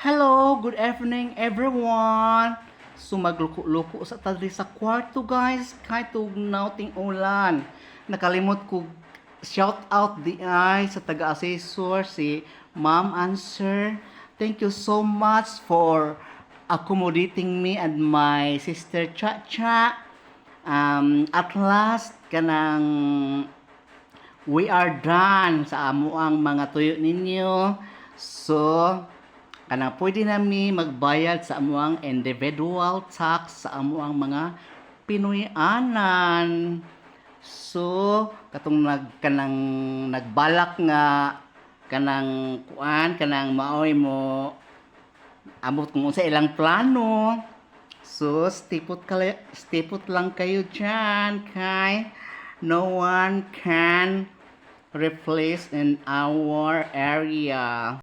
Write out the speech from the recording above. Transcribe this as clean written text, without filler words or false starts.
Hello, good evening everyone. So magluko-luko sa tadri sa kwarto guys, kahit tugnaw ting ulan. Nakalimot ko shout out di ay sa taga-assessor si Ma'am and Sir. Thank you so much for accommodating me and my sister Cha Cha. At last kanang we are done sa amo ang mga tuyo ninyo. So, kanang pwede nami magbayad sa amuang individual tax sa amuang mga Pinoyanan. So, katong kanang nagbalak nga kanang kuan kanang maoy mo amot kung unsa ilang plano. So, stipot lang kayo dyan kay no one can replace in our area.